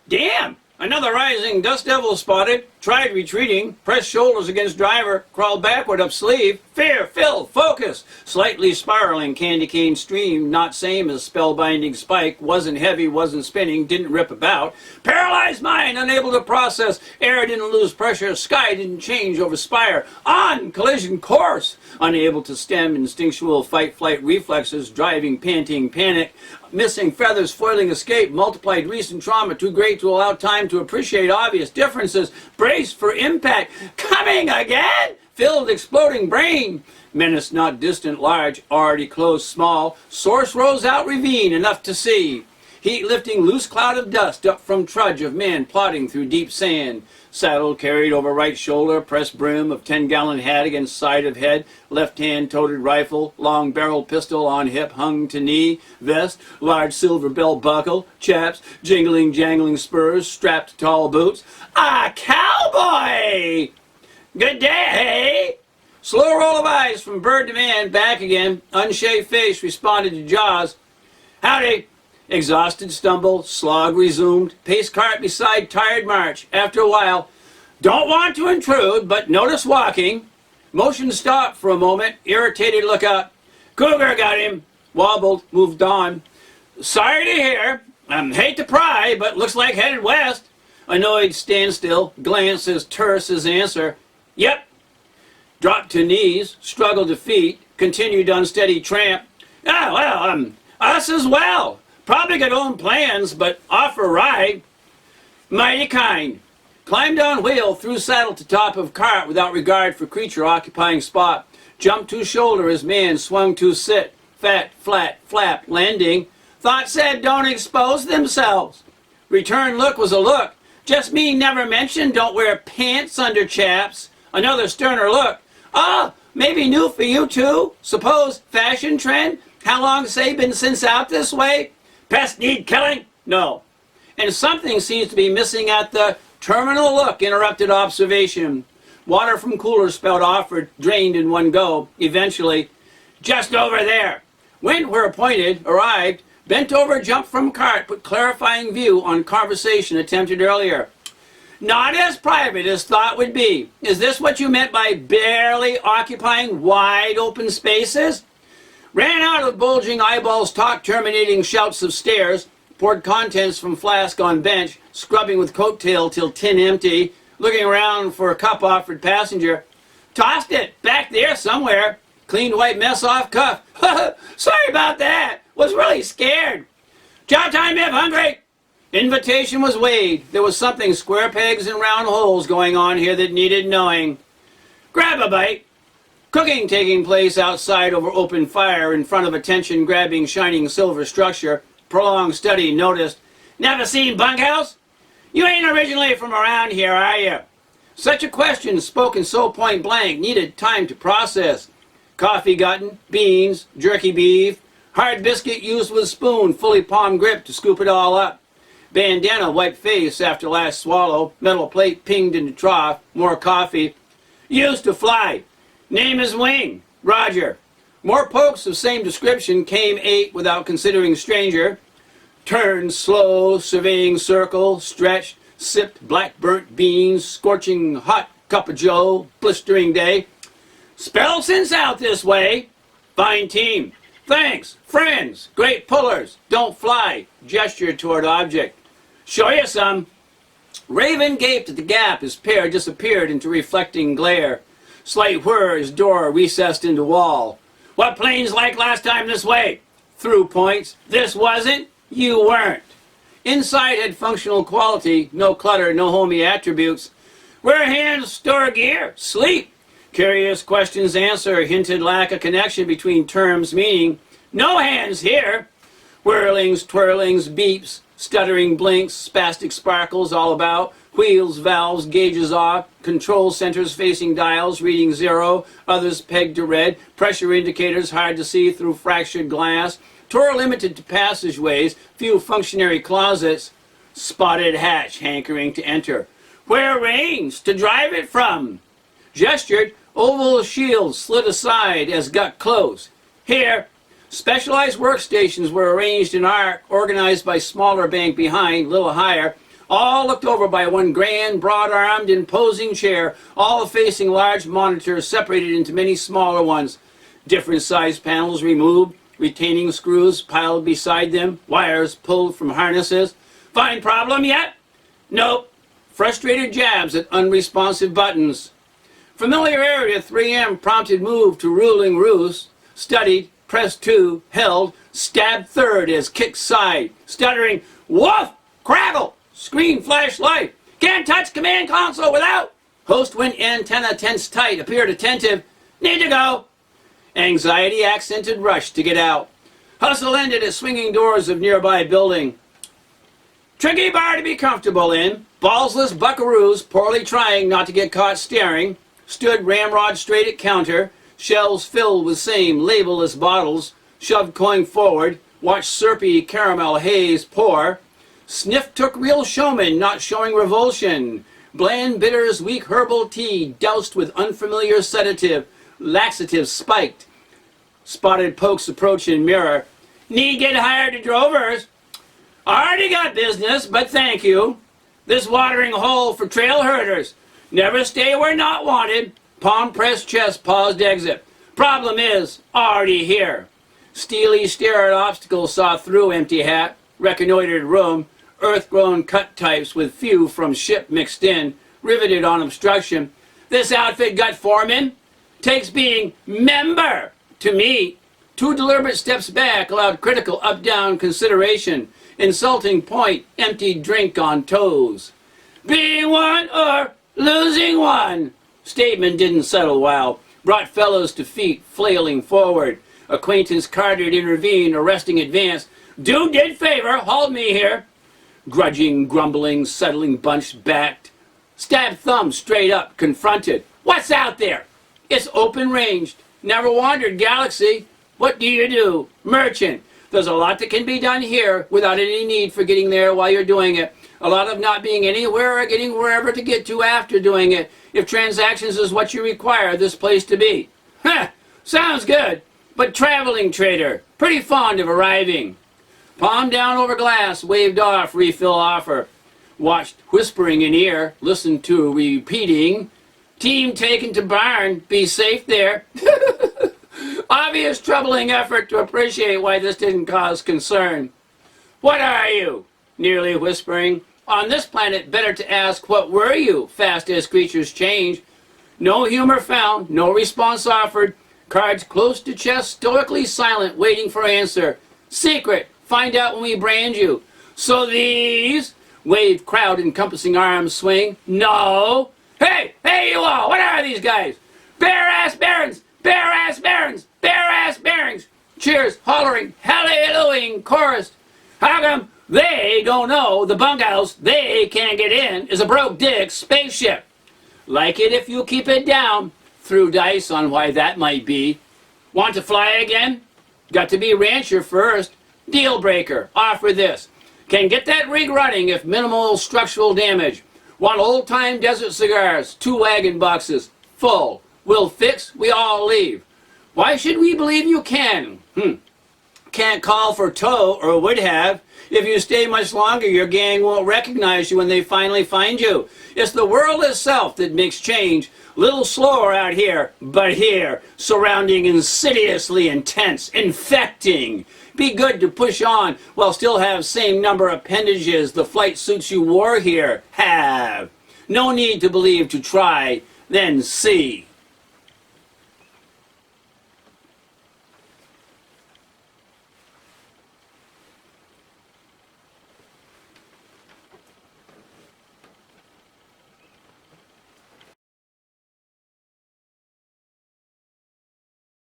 Damn! Another rising dust devil spotted. Tried retreating. Pressed shoulders against driver. Crawled backward up sleeve. Fear, fill, focus. Slightly spiraling candy cane stream. Not same as spellbinding spike. Wasn't heavy, wasn't spinning. Didn't rip about. Paralyzed mind, unable to process. Air didn't lose pressure. Sky didn't change over spire. On collision course. Unable to stem instinctual fight-flight reflexes. Driving, panting, panic. Missing feathers, foiling escape, multiplied recent trauma, too great to allow time to appreciate obvious differences, brace for impact, coming again, filled exploding brain, menace not distant large, already closed small, source rose out ravine, enough to see, heat lifting loose cloud of dust up from trudge of man plodding through deep sand, saddle carried over right shoulder, pressed brim of 10-gallon hat against side of head, left hand toted rifle, long barrel pistol on hip hung to knee, vest, large silver belt buckle, chaps, jingling jangling spurs, strapped tall boots. A cowboy! Good day, hey? Slow roll of eyes from bird to man, back again, unshaved face responded to jaws. Howdy! Exhausted stumble, slog resumed, pace cart beside tired march. After a while, don't want to intrude, but notice walking. Motion stopped for a moment, irritated look up. Cougar got him. Wobbled, moved on. Sorry to hear. Hate to pry, but looks like headed west. Annoyed standstill, glance as terse as answer. Yep. Dropped to knees, struggled to feet, continued unsteady tramp. Ah, well, us as well. Probably got own plans, but offer ride. Mighty kind. Climbed on wheel, threw saddle to top of cart without regard for creature occupying spot. Jumped to shoulder as man swung to sit. Fat, flat, flap, landing. Thought said don't expose themselves. Return look was a look. Just me never mentioned don't wear pants under chaps. Another sterner look. Oh, maybe new for you too? Suppose fashion trend? How long say been since out this way? Pest need killing? No. And something seems to be missing at the terminal look, interrupted observation. Water from cooler spout offered, drained in one go. Eventually, just over there. Went where appointed, arrived, bent over, jumped from cart, put clarifying view on conversation attempted earlier. Not as private as thought would be. Is this what you meant by barely occupying wide open spaces? Ran out of bulging eyeballs, talk terminating shouts of stares, poured contents from flask on bench, scrubbing with coattail till tin empty, looking around for a cup offered passenger. Tossed it, back there somewhere. Cleaned white mess off cuff. Sorry about that. Was really scared. Job time if hungry. Invitation was weighed. There was something square pegs and round holes going on here that needed knowing. Grab a bite. Cooking taking place outside over open fire in front of attention-grabbing shining silver structure. Prolonged study noticed. Never seen bunkhouse? You ain't originally from around here, are you? Such a question, spoken so point blank, needed time to process. Coffee gotten, beans, jerky beef, hard biscuit used with spoon, fully palm grip to scoop it all up. Bandana wiped face after last swallow, metal plate pinged into trough, more coffee. Used to fly. Name is Wing. Roger. More pokes of same description came ate without considering stranger. Turned slow, surveying circle, stretched, sipped black burnt beans, scorching hot cup of joe, blistering day. Spell since out this way. Fine team. Thanks. Friends. Great pullers. Don't fly. Gesture toward object. Show you some. Raven gaped at the gap. His pair disappeared into reflecting glare. Slight whir as door recessed into wall. What planes like last time this way? Through points. This wasn't. You weren't. Inside had functional quality. No clutter, no homey attributes. Where hands store gear? Sleep. Curious questions answer. Hinted lack of connection between terms meaning. No hands here. Whirlings, twirlings, beeps, stuttering blinks, spastic sparkles all about. Wheels, valves, gauges off, control centers facing dials, reading 0, others pegged to red, pressure indicators hard to see through fractured glass, tour limited to passageways, few functionary closets, spotted hatch hankering to enter. Where reins? To drive it from? Gestured, oval shield slid aside as got close. Here. Specialized workstations were arranged in arc, organized by smaller bank behind, little higher. all looked over by one grand, broad-armed, imposing chair, all facing large monitors separated into many smaller ones. Different sized panels removed, retaining screws piled beside them, wires pulled from harnesses. Find problem yet? Nope. Frustrated jabs at unresponsive buttons. Familiarity with 3M prompted move to ruling roost. Studied, pressed 2, held, stabbed third as kicked side. Stuttering, woof, crackle, screen flash light. Can't touch command console without. Host went antenna tense tight, appeared attentive. Need to go. Anxiety accented rush to get out. Hustle ended at swinging doors of nearby building. Tricky bar to be comfortable in. Ballsless buckaroos, poorly trying not to get caught staring, stood ramrod straight at counter, shelves filled with same labelless bottles, shoved coin forward, watched syrupy caramel haze pour. Sniff took real showman, not showing revulsion. Bland bitters, weak herbal tea, doused with unfamiliar sedative, laxative spiked. Spotted pokes approach in mirror. Need get hired to drovers. Already got business, but thank you. This watering hole for trail herders. Never stay where not wanted. Palm pressed chest, paused exit. Problem is, already here. Steely stare at obstacle, saw through empty hat. Reconnoitered room. Earth-grown cut types with few from ship mixed in. Riveted on obstruction. This outfit got foreman. Takes being member to meet. 2 deliberate steps back allowed critical up-down consideration. Insulting point, empty drink on toes. Being one or losing one. Statement didn't settle well. Brought fellows to feet, flailing forward. Acquaintance Carter intervened, arresting advance. Dude did favor, hauled me here. Grudging, grumbling, settling bunched backed. Stabbed thumb straight up, confronted. What's out there? It's open-ranged. Never wandered galaxy. What do you do? Merchant. There's a lot that can be done here without any need for getting there while you're doing it. A lot of not being anywhere or getting wherever to get to after doing it. If transactions is what you require this place to be. Heh, sounds good. But traveling trader, pretty fond of arriving. Palm down over glass, waved off, refill offer. Watched, whispering in ear, listened to, repeating. Team taken to barn, be safe there. Obvious troubling effort to appreciate why this didn't cause concern. What are you? Nearly whispering. On this planet, better to ask, what were you? Fast as creatures change. No humor found, no response offered. Cards close to chest, stoically silent, waiting for answer. Secret, find out when we brand you. So these? Wave crowd encompassing arms swing. No. Hey you all, what are these guys? Bare-ass barons, bare-ass barons, bare-ass barons. Cheers, hollering, hallelujah, chorus. How come they don't know the bunkhouse they can't get in is a broke dick spaceship? Like it if you keep it down. Threw dice on why that might be. Want to fly again? Got to be rancher first. Deal breaker, offer this. Can get that rig running if minimal structural damage. Want old-time desert cigars, 2 wagon boxes, full. We'll fix, we all leave. Why should we believe you can? Can't call for tow, or would have. If you stay much longer, your gang won't recognize you when they finally find you. It's the world itself that makes change. Little slower out here, but here, surrounding insidiously intense, infecting. Be good to push on while still have same number appendages the flight suits you wore here have. No need to believe to try, then see.